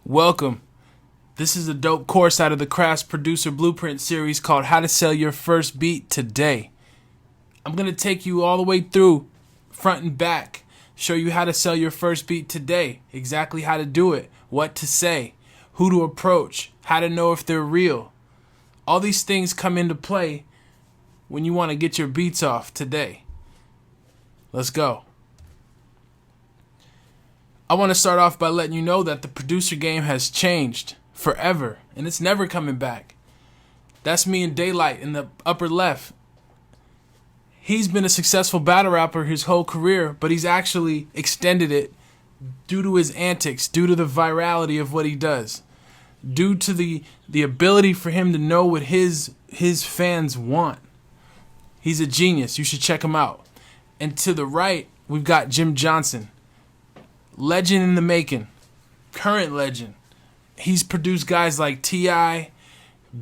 Welcome. This is a dope course out of the CRAS Producer Blueprint series called How to Sell Your First Beat Today. I'm going to take you all the way through, front and back, show you how to sell your first beat today, exactly how to do it, what to say, who to approach, how to know if they're real. All these things come into play when you want to get your beats off today. Let's go. I want to start off by letting you know that the producer game has changed forever, and it's never coming back. That's me and Daylight in the upper left. He's been a successful battle rapper his whole career, but he's actually extended it due to his antics, due to the virality of what he does, due to the ability for him to know what his fans want. He's a genius. You should check him out. And to the right, we've got Jim Johnson. Legend in the making. Current legend. He's produced guys like T.I.,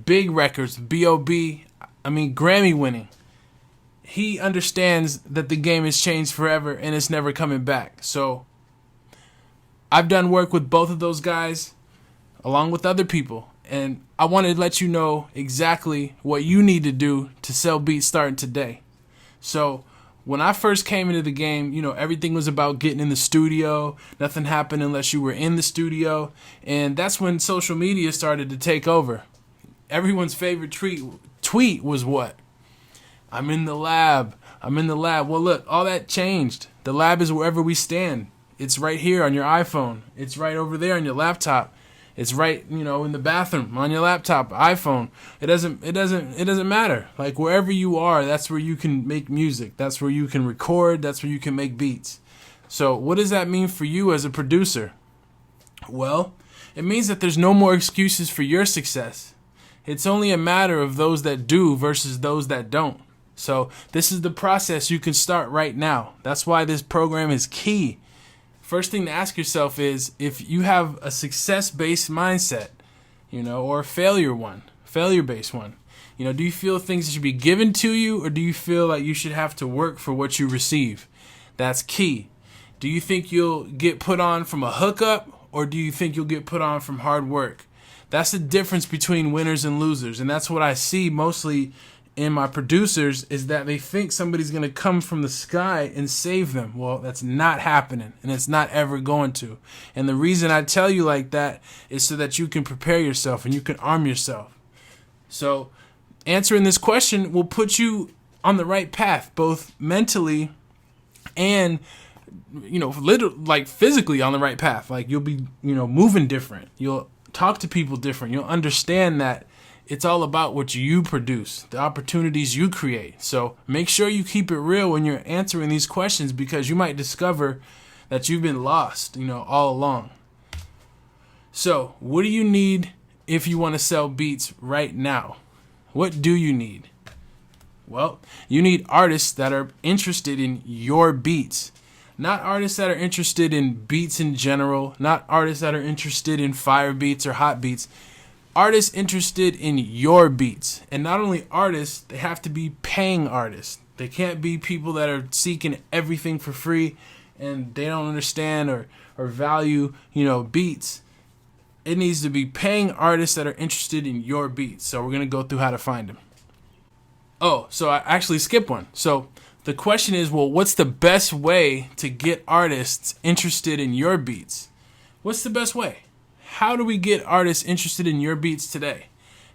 big records, B.O.B., Grammy winning. He understands that the game has changed forever and it's never coming back. So I've done work with both of those guys along with other people. And I wanted to let you know exactly what you need to do to sell beats starting today. So when I first came into the game, everything was about getting in the studio. Nothing happened unless you were in the studio. And that's when social media started to take over. Everyone's favorite tweet was what? I'm in the lab. I'm in the lab. Well, look, all that changed. The lab is wherever we stand. It's right here on your iPhone. It's right over there on your laptop. It's right, in the bathroom on your laptop, iPhone. It doesn't matter. Like wherever you are, that's where you can make music. That's where you can record. That's where you can make beats. So what does that mean for you as a producer? Well, it means that there's no more excuses for your success. It's only a matter of those that do versus those that don't. So this is the process you can start right now. That's why this program is key. First thing to ask yourself is if you have a success-based mindset, or a failure-based one. Do you feel things should be given to you, or do you feel like you should have to work for what you receive? That's key. Do you think you'll get put on from a hookup, or do you think you'll get put on from hard work? That's the difference between winners and losers, and that's what I see mostly in my producers, is that they think somebody's going to come from the sky and save them. Well, that's not happening, and it's not ever going to. And the reason I tell you like that is so that you can prepare yourself and you can arm yourself. So answering this question will put you on the right path, both mentally and, like physically on the right path. Like you'll be, moving different. You'll talk to people different. You'll understand that it's all about what you produce, the opportunities you create. So make sure you keep it real when you're answering these questions, because you might discover that you've been lost, all along. So what do you need if you want to sell beats right now? What do you need? Well, you need artists that are interested in your beats. Not artists that are interested in beats in general, not artists that are interested in fire beats or hot beats. Artists interested in your beats. And not only artists, they have to be paying artists. They can't be people that are seeking everything for free and they don't understand or value, beats. It needs to be paying artists that are interested in your beats. So we're going to go through how to find them. Oh, so I actually skipped one. So the question is, well, what's the best way to get artists interested in your beats? What's the best way? How do we get artists interested in your beats today?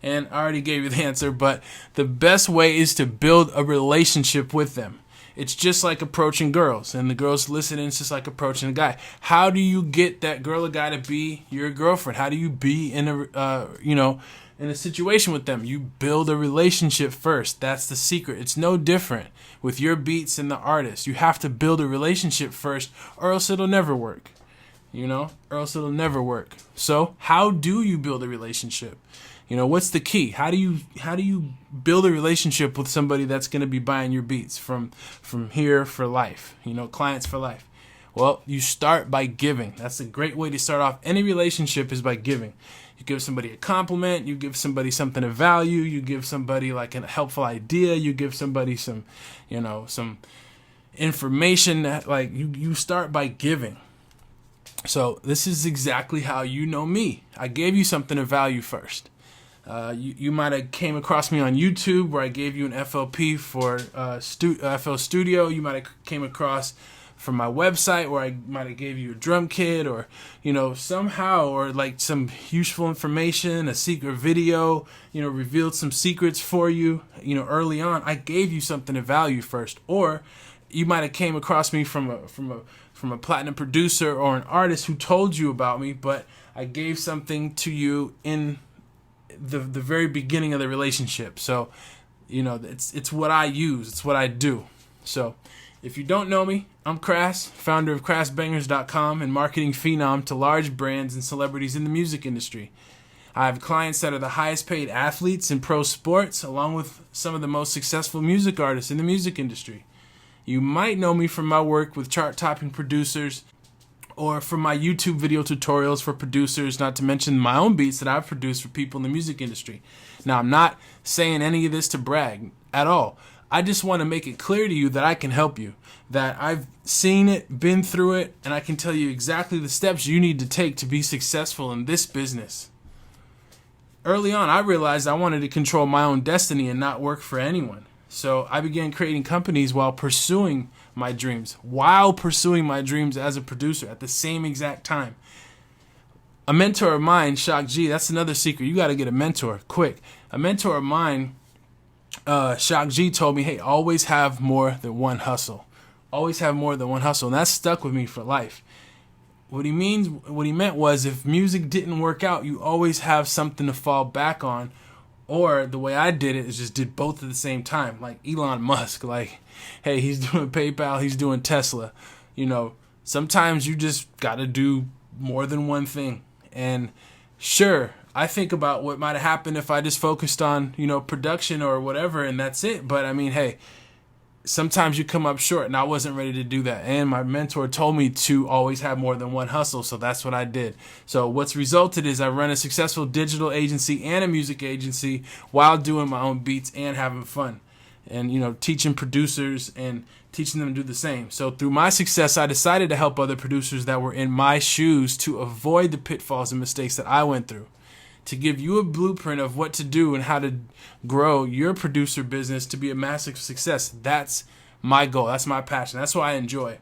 And I already gave you the answer, but the best way is to build a relationship with them. It's just like approaching girls, and the girls listening, it's just like approaching a guy. How do you get that girl or guy to be your girlfriend? How do you be in a situation with them? You build a relationship first. That's the secret. It's no different with your beats and the artist. You have to build a relationship first, or else it'll never work. Or else it'll never work. So how do you build a relationship? What's the key? How do you build a relationship with somebody that's going to be buying your beats from here for life? Clients for life. Well, you start by giving. That's a great way to start off. Any relationship is by giving. You give somebody a compliment. You give somebody something of value. You give somebody like a helpful idea. You give somebody some information that you start by giving. So this is exactly how you know me. I gave you something of value first. You might have came across me on YouTube where I gave you an FLP for FL Studio. You might have came across from my website where I might have gave you a drum kit, or somehow, or like some useful information, a secret video, revealed some secrets for you, early on. I gave you something of value first. Or you might have came across me from a platinum producer or an artist who told you about me, but I gave something to you in the very beginning of the relationship. So, it's what I use. It's what I do. So, if you don't know me, I'm CRAS, founder of CRASBangers.com and marketing phenom to large brands and celebrities in the music industry. I have clients that are the highest paid athletes in pro sports, along with some of the most successful music artists in the music industry. You might know me from my work with chart-topping producers, or from my YouTube video tutorials for producers, not to mention my own beats that I've produced for people in the music industry. Now, I'm not saying any of this to brag at all. I just want to make it clear to you that I can help you, that I've seen it, been through it, and I can tell you exactly the steps you need to take to be successful in this business. Early on, I realized I wanted to control my own destiny and not work for anyone. So I began creating companies while pursuing my dreams as a producer at the same exact time. A mentor of mine, Shock G, that's another secret. You got to get a mentor quick. A mentor of mine, Shock G, told me, hey, always have more than one hustle. Always have more than one hustle. And that stuck with me for life. What he meant was, if music didn't work out, you always have something to fall back on. Or the way I did it is just did both at the same time, like Elon Musk. Like, hey, he's doing PayPal, he's doing Tesla. Sometimes you just got to do more than one thing. And sure, I think about what might have happened if I just focused on, production or whatever, and that's it. But I mean, hey, sometimes you come up short, and I wasn't ready to do that. And my mentor told me to always have more than one hustle, so that's what I did. So what's resulted is I run a successful digital agency and a music agency while doing my own beats and having fun. And, teaching producers and teaching them to do the same. So through my success, I decided to help other producers that were in my shoes to avoid the pitfalls and mistakes that I went through, to give you a blueprint of what to do and how to grow your producer business to be a massive success. That's my goal. That's my passion. That's what I enjoy.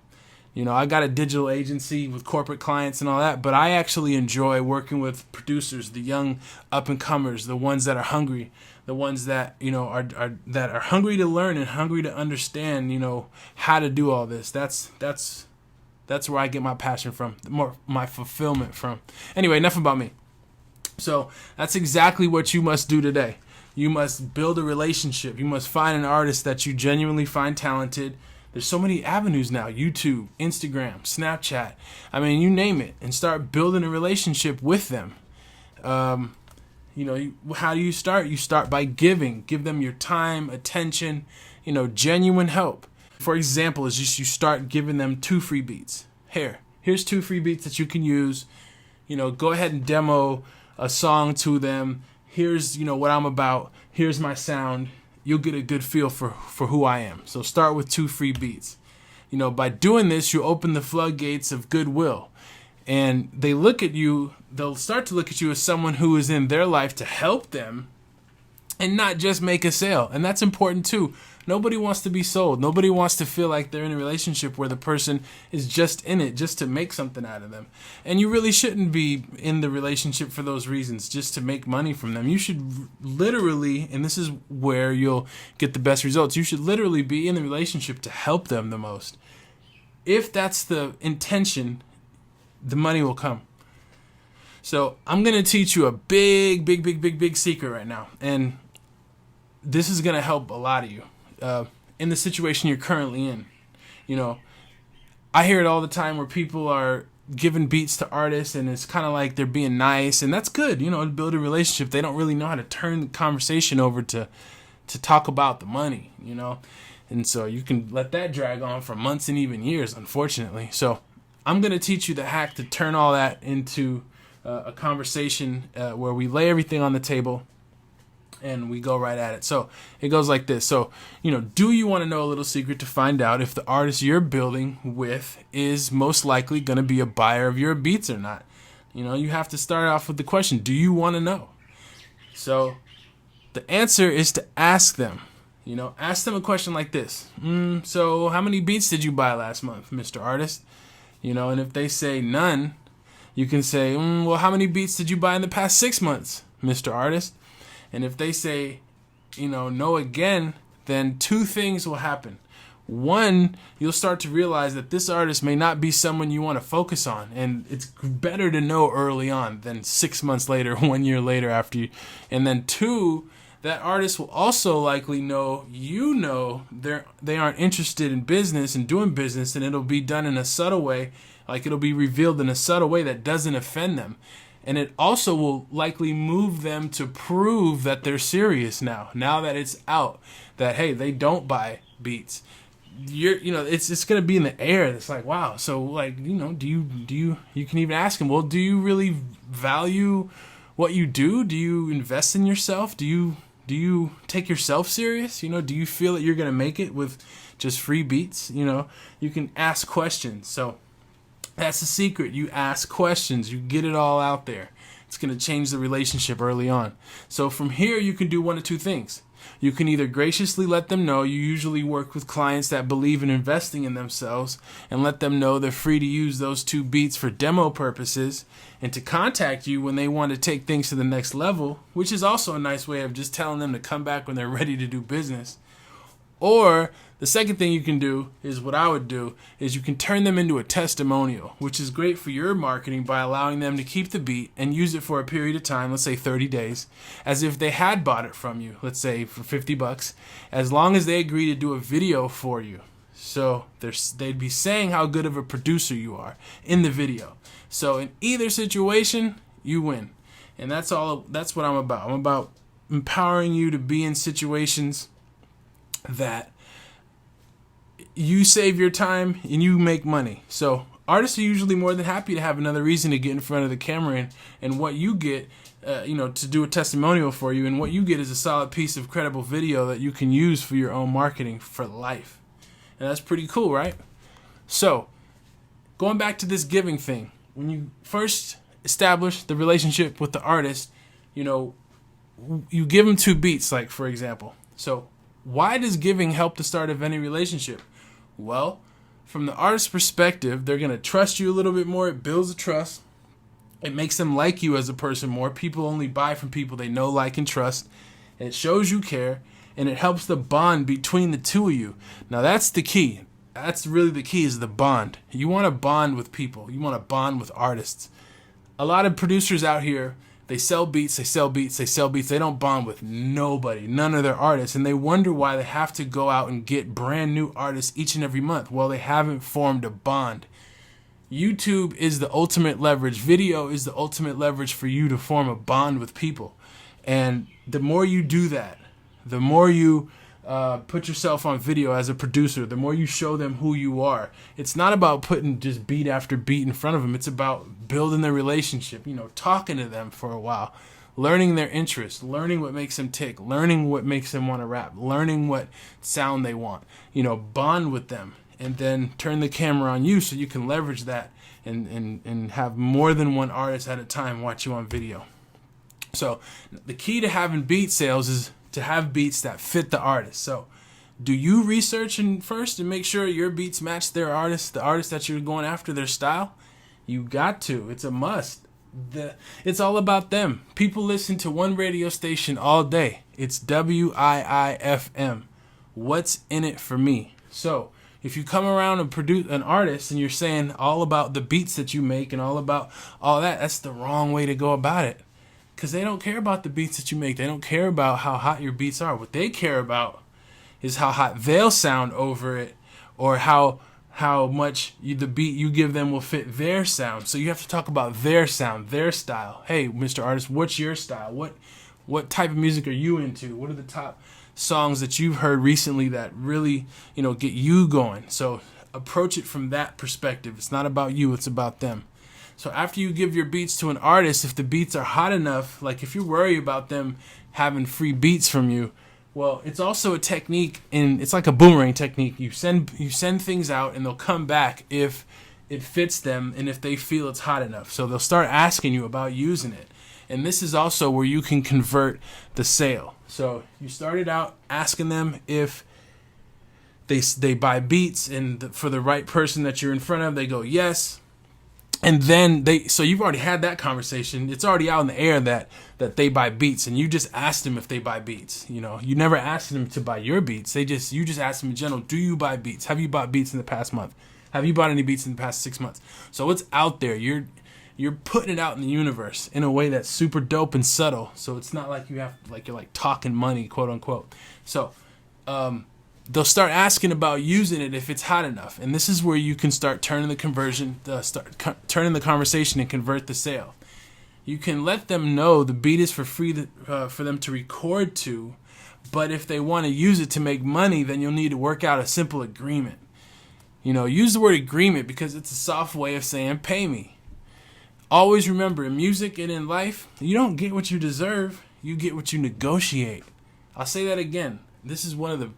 I got a digital agency with corporate clients and all that, but I actually enjoy working with producers, the young up-and-comers, the ones that are hungry, the ones that, are hungry to learn and hungry to understand, how to do all this. That's where I get my passion from, my fulfillment from. Anyway, enough about me. So that's exactly what you must do today. You must build a relationship. You must find an artist that you genuinely find talented. There's so many avenues now: YouTube, Instagram, Snapchat. I mean, you name it, and start building a relationship with them. How do you start? You start by giving. Give them your time, attention, genuine help. For example, is just you start giving them 2 free beats. Here's 2 free beats that you can use. Go ahead and demo a song to them. Here's, what I'm about. Here's my sound. You'll get a good feel for who I am. So start with 2 free beats. By doing this, you open the floodgates of goodwill. And they'll start to look at you as someone who is in their life to help them and not just make a sale. And that's important too. Nobody wants to be sold. Nobody wants to feel like they're in a relationship where the person is just in it just to make something out of them. And you really shouldn't be in the relationship for those reasons, just to make money from them. You should literally, and this is where you'll get the best results, you should literally be in the relationship to help them the most. If that's the intention, the money will come. So I'm going to teach you a big secret right now. And this is going to help a lot of you. In the situation you're currently in. I hear it all the time where people are giving beats to artists and it's kind of like they're being nice, and that's good, to build a relationship. They don't really know how to turn the conversation over to talk about the money, and so you can let that drag on for months and even years, unfortunately. So I'm going to teach you the hack to turn all that into a conversation where we lay everything on the table. and we go right at it. So it goes like this. So, do you want to know a little secret to find out if the artist you're building with is most likely going to be a buyer of your beats or not? You have to start off with the question, do you want to know? So the answer is to ask them. Ask them a question like this. So how many beats did you buy last month, Mr. Artist? And if they say none, you can say, well, how many beats did you buy in the past 6 months, Mr. Artist? And if they say, no again, then two things will happen. One, you'll start to realize that this artist may not be someone you want to focus on. And it's better to know early on than 6 months later, 1 year later after you. And then two, that artist will also likely know they aren't interested in business and doing business, and it'll be done in a subtle way, like it'll be revealed in a subtle way that doesn't offend them. And it also will likely move them to prove that they're serious now that it's out that, hey, they don't buy beats. It's going to be in the air. It's like, wow. So do you can even ask them, well, do you really value what you do? Do you invest in yourself? Do you take yourself serious? Do you feel that you're going to make it with just free beats? You can ask questions. So that's the secret. You ask questions. You get it all out there. It's going to change the relationship early on. So from here, you can do one of two things. You can either graciously let them know you usually work with clients that believe in investing in themselves and let them know they're free to use those 2 beats for demo purposes and to contact you when they want to take things to the next level, which is also a nice way of just telling them to come back when they're ready to do business. Or the second thing you can do is what I would do is you can turn them into a testimonial, which is great for your marketing by allowing them to keep the beat and use it for a period of time, let's say 30 days, as if they had bought it from you, let's say for $50, as long as they agree to do a video for you. So they'd be saying how good of a producer you are in the video. So in either situation, you win. And that's what I'm about. I'm about empowering you to be in situations that you save your time and you make money. So artists are usually more than happy to have another reason to get in front of the camera, and what you get, to do a testimonial for you, and what you get is a solid piece of credible video that you can use for your own marketing for life. And that's pretty cool, right? So going back to this giving thing, when you first establish the relationship with the artist, you give them 2 beats, like for example. So why does giving help the start of any relationship? Well, from the artist's perspective, they're going to trust you a little bit more. It builds a trust. It makes them like you as a person more. People only buy from people they know, like, and trust. And it shows you care, and it helps the bond between the two of you. Now, that's the key. That's really the key, is the bond. You want to bond with people. You want to bond with artists. A lot of producers out here, they sell beats, they sell beats, they sell beats. They don't bond with nobody, none of their artists. And they wonder why they have to go out and get brand new artists each and every month. Well, they haven't formed a bond. YouTube is the ultimate leverage. Video is the ultimate leverage for you to form a bond with people. And the more you do that, the more you put yourself on video as a producer, the more you show them who you are. It's not about putting just beat after beat in front of them. It's about building their relationship, talking to them for a while, learning their interests, learning what makes them tick, learning what makes them want to rap, learning what sound they want, bond with them, and then turn the camera on you so you can leverage that and have more than one artist at a time watch you on video. So the key to having beat sales is to have beats that fit the artist. So do you research first and make sure your beats match their artist, the artist that you're going after, their style? You got to. It's a must. It's all about them. People listen to one radio station all day. It's WIIFM. What's in it for me? So if you come around and produce an artist and you're saying all about the beats that you make and all about all that, that's the wrong way to go about it. Because they don't care about the beats that you make. They don't care about how hot your beats are. What they care about is how hot they'll sound over it, or how much the beat you give them will fit their sound. So you have to talk about their sound, their style. Hey, Mr. Artist, what's your style? What type of music are you into? What are the top songs that you've heard recently that really, get you going? So approach it from that perspective. It's not about you, it's about them. So after you give your beats to an artist, if the beats are hot enough, like if you worry about them having free beats from you, well, it's also a technique, and it's like a boomerang technique. You send things out, and they'll come back if it fits them and if they feel it's hot enough. So they'll start asking you about using it. And this is also where you can convert the sale. So you started out asking them if they buy beats, and for the right person that you're in front of, they go yes. And then so you've already had that conversation. It's already out in the air that they buy beats, and you just asked them if they buy beats. You never asked them to buy your beats. You just asked them in general, do you buy beats? Have you bought beats in the past month? Have you bought any beats in the past 6 months? So it's out there. You're putting it out in the universe in a way that's super dope and subtle. So it's not like you're talking money, quote unquote. So they'll start asking about using it if it's hot enough, and this is where you can start turning the conversation and convert the sale. You can let them know the beat is for free for them to record to, but if they want to use it to make money, then you'll need to work out a simple agreement. Use the word agreement because it's a soft way of saying pay me. Always remember, in music and in life, you don't get what you deserve, you get what you negotiate. I'll say that again. This is one of the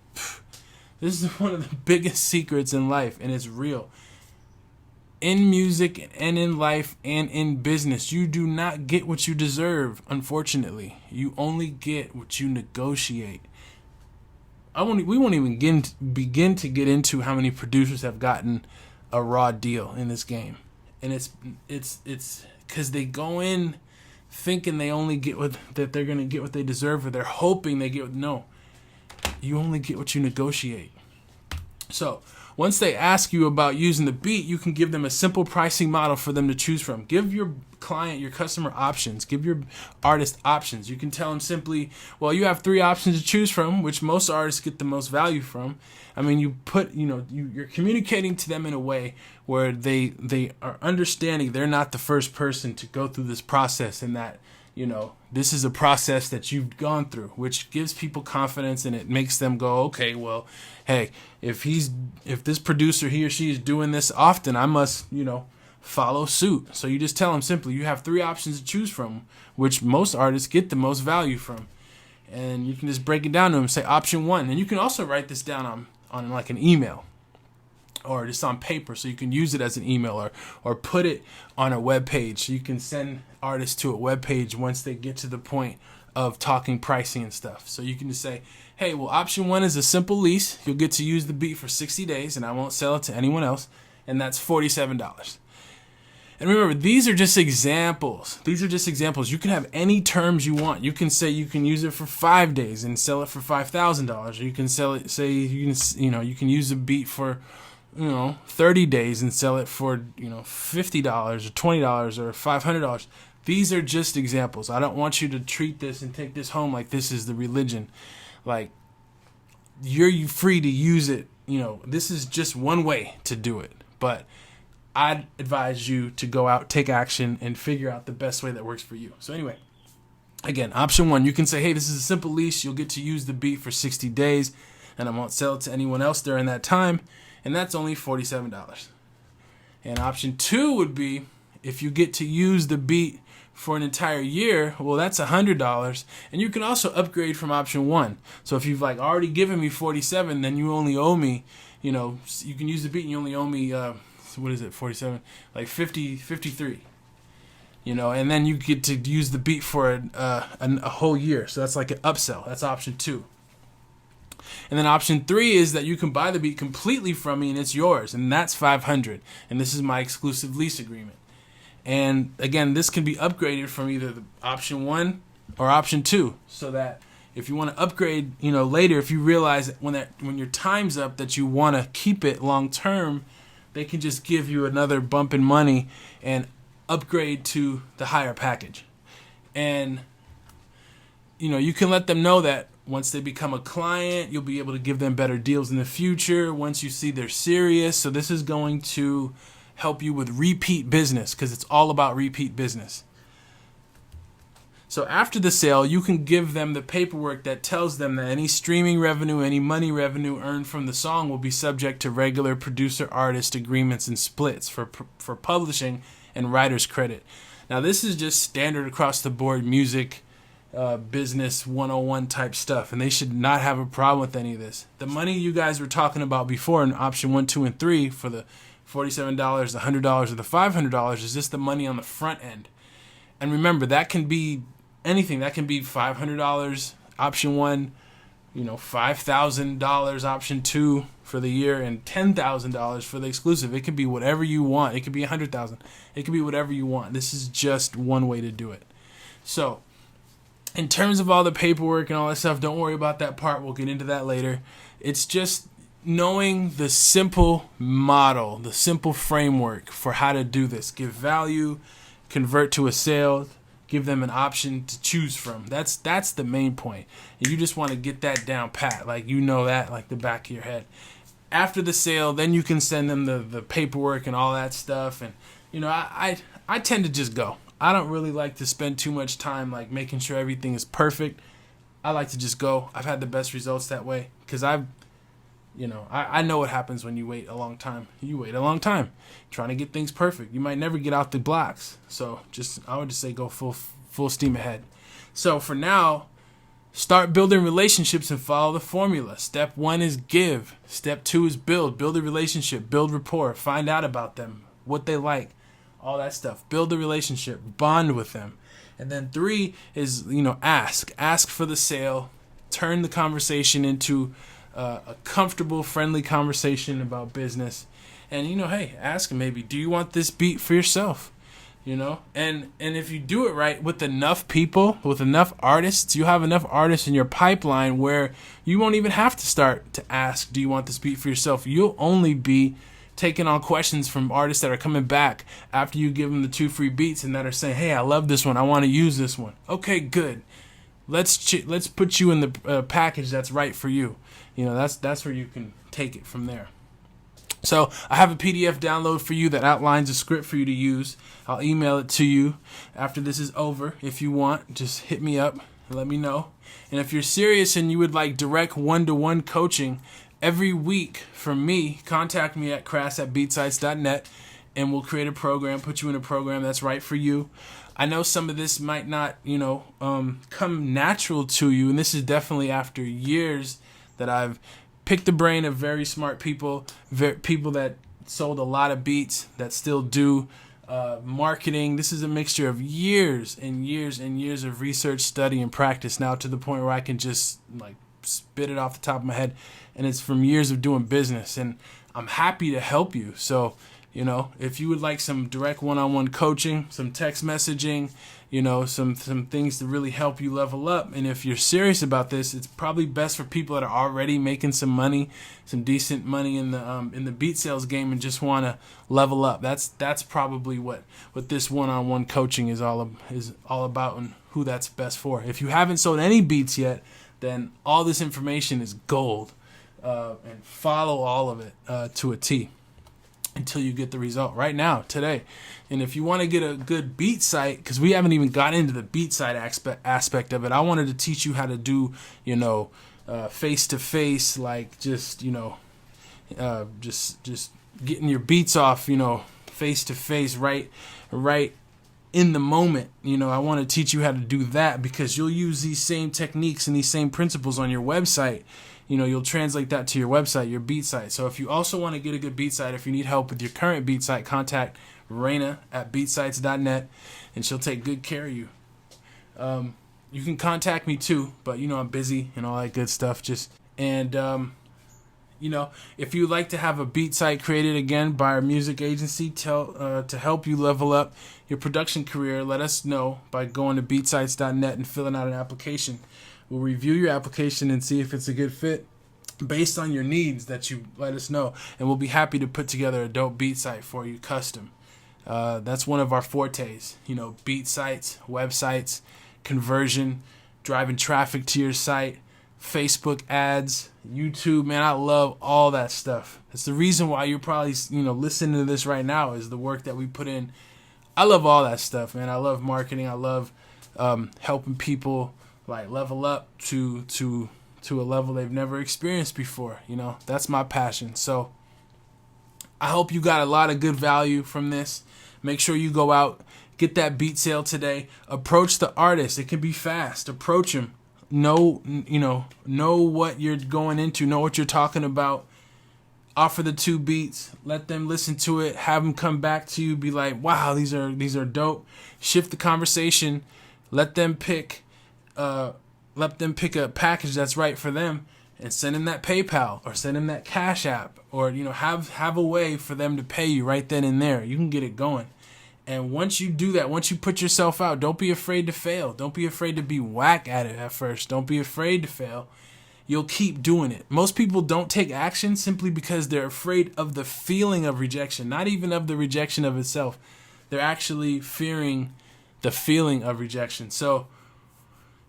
biggest secrets in life, and it's real. In music and in life and in business, you do not get what you deserve, unfortunately. You only get what you negotiate. We won't even begin to get into how many producers have gotten a raw deal in this game. And it's because they go in thinking they only get that they're going to get what they deserve, or they're hoping they get. No. You only get what you negotiate. So once they ask you about using the beat, you can give them a simple pricing model for them to choose from. Give your client, your customer options. Give your artist options. You can tell them simply, well, you have 3 options to choose from, which most artists get the most value from. I mean, you're communicating to them in a way where they are understanding they're not the first person to go through this process, and that this is a process that you've gone through, which gives people confidence, and it makes them go, okay, well, hey, if this producer, he or she is doing this often, I must, follow suit. So you just tell them simply, you have 3 options to choose from, which most artists get the most value from. And you can just break it down to them, say option 1. And you can also write this down on like an email, or just on paper, so you can use it as an email, or put it on a web page. So you can send artists to a web page once they get to the point of talking pricing and stuff. So you can just say, hey, well, option 1 is a simple lease. You'll get to use the beat for 60 days, and I won't sell it to anyone else, and that's $47. And remember, these are just examples. You can have any terms you want. You can say you can use it for 5 days and sell it for $5,000. Or you can you can use a beat for 30 days and sell it for $50 or $20 or $500. These are just examples. I don't want you to treat this and take this home like this is the religion. Like, you're free to use it. This is just one way to do it. But I'd advise you to go out, take action, and figure out the best way that works for you. So anyway, again, option 1, you can say, hey, this is a simple lease. You'll get to use the beat for 60 days, and I won't sell it to anyone else during that time. And that's only $47. And option 2 would be, if you get to use the beat for an entire year, well, that's $100. And you can also upgrade from option 1. So if you've already given me $47, then you only owe me, you can use the beat and you only owe me, what is it, 47? Like 53. And then you get to use the beat for a whole year. So that's like an upsell. That's option 2. And then option 3 is that you can buy the beat completely from me and it's yours, and that's $500. And this is my exclusive lease agreement. And again, this can be upgraded from either the option 1 or option 2, so that if you want to upgrade, later, if you realize that when your time's up that you want to keep it long term, they can just give you another bump in money and upgrade to the higher package. And you can let them know that once they become a client, you'll be able to give them better deals in the future once you see they're serious. So this is going to help you with repeat business, because it's all about repeat business. So after the sale, you can give them the paperwork that tells them that any streaming revenue, any money revenue earned from the song will be subject to regular producer-artist agreements and splits for publishing and writer's credit. Now, this is just standard across the board music, business 101 type stuff, and they should not have a problem with any of this. The money you guys were talking about before in option 1, 2, and 3 for the $47, the $100, or the $500 is just the money on the front end. And remember, that can be anything. That can be $500 option 1, $5,000 option 2 for the year, and $10,000 for the exclusive. It could be whatever you want. It could be $100,000. It could be whatever you want. This is just one way to do it. So, in terms of all the paperwork and all that stuff, don't worry about that part. We'll get into that later. It's just knowing the simple model, the simple framework for how to do this. Give value, convert to a sale, give them an option to choose from. That's the main point. And you just want to get that down pat, like that like the back of your head. After the sale, then you can send them the paperwork and all that stuff. And I tend to just go. I don't really like to spend too much time like making sure everything is perfect. I like to just go. I've had the best results that way because I know what happens when you wait a long time. You wait a long time trying to get things perfect. You might never get out the blocks. So I would just say go full steam ahead. So for now, start building relationships and follow the formula. Step 1 is give. Step 2 is build. Build a relationship. Build rapport. Find out about them, what they like, all that stuff. Build a relationship. Bond with them. And then 3 is, ask. Ask for the sale. Turn the conversation into a comfortable, friendly conversation about business. And, hey, ask them maybe, do you want this beat for yourself? And if you do it right with enough people, with enough artists, you have enough artists in your pipeline where you won't even have to start to ask, do you want this beat for yourself? You'll only be taking on questions from artists that are coming back after you give them the 2 free beats and that are saying, hey, I love this one. I want to use this one. Okay, good. Let's put you in the package that's right for you. That's where you can take it from there. So I have a PDF download for you that outlines a script for you to use. I'll email it to you after this is over. If you want, just hit me up and let me know. And if you're serious and you would like direct one-to-one coaching every week from me, contact me at cras@beatsites.net and we'll create a program, put you in a program that's right for you. I know some of this might not, come natural to you, and this is definitely after years that I've picked the brain of very smart people, people that sold a lot of beats, that still do marketing. This is a mixture of years and years and years of research, study, and practice now to the point where I can just like spit it off the top of my head, and it's from years of doing business, and I'm happy to help you. So, if you would like some direct one-on-one coaching, some text messaging, some things to really help you level up. And if you're serious about this, it's probably best for people that are already making some money, some decent money in the beat sales game and just want to level up. That's probably what this one-on-one coaching is all about and who that's best for. If you haven't sold any beats yet, then all this information is gold. And follow all of it to a T until you get the result right now, today. And if you want to get a good beat site, because we haven't even got into the beat site aspect of it, I wanted to teach you how to do, face-to-face, like just getting your beats off, face-to-face, right in the moment. I want to teach you how to do that because you'll use these same techniques and these same principles on your website. You'll translate that to your website, your beat site. So if you also want to get a good beat site, if you need help with your current beat site, contact Raina at beatsites.net and she'll take good care of you. You can contact me too, but I'm busy and all that good stuff. If you'd like to have a beat site created again by our music agency to help you level up your production career, let us know by going to beatsites.net and filling out an application. We'll review your application and see if it's a good fit based on your needs that you let us know. And we'll be happy to put together a dope beat site for you, custom. That's one of our fortes, beat sites, websites, conversion, driving traffic to your site, Facebook ads, YouTube. Man, I love all that stuff. It's the reason why you're probably, listening to this right now is the work that we put in. I love all that stuff, man. I love marketing. I love helping people like level up to a level they've never experienced before. That's my passion. So I hope you got a lot of good value from this. Make sure you go out, get that beat sale today. Approach the artist. It can be fast. Approach him. Know what you're going into. Know what you're talking about. Offer the 2 beats. Let them listen to it. Have them come back to you. Be like, wow, these are dope. Shift the conversation. Let them pick a package that's right for them, and send them that PayPal or send them that Cash App, or have a way for them to pay you right then and there. You can get it going. And once you do that, once you put yourself out, don't be afraid to fail. Don't be afraid to be whack at it at first. Don't be afraid to fail. You'll keep doing it. Most people don't take action simply because they're afraid of the feeling of rejection, not even of the rejection of itself. They're actually fearing the feeling of rejection. So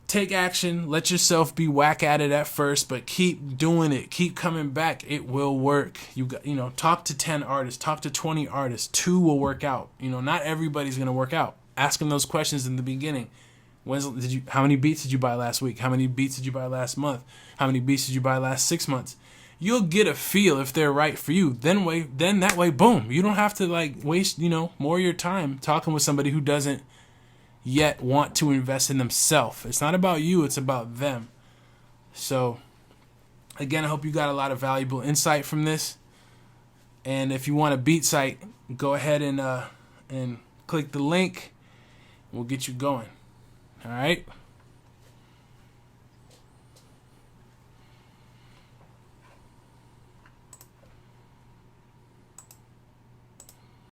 take action. Let yourself be whack at it at first, but keep doing it. Keep coming back. It will work. Talk to 10 artists. Talk to 20 artists. 2 will work out. Not everybody's going to work out. Ask them those questions in the beginning. How many beats did you buy last week? How many beats did you buy last month? How many beats did you buy last 6 months? You'll get a feel if they're right for you. Then that way, boom. You don't have to waste, more of your time talking with somebody who doesn't yet want to invest in themselves. It's not about you, it's about them. So again, I hope you got a lot of valuable insight from this. And if you want a beat site, go ahead and click the link. We'll get you going. All right.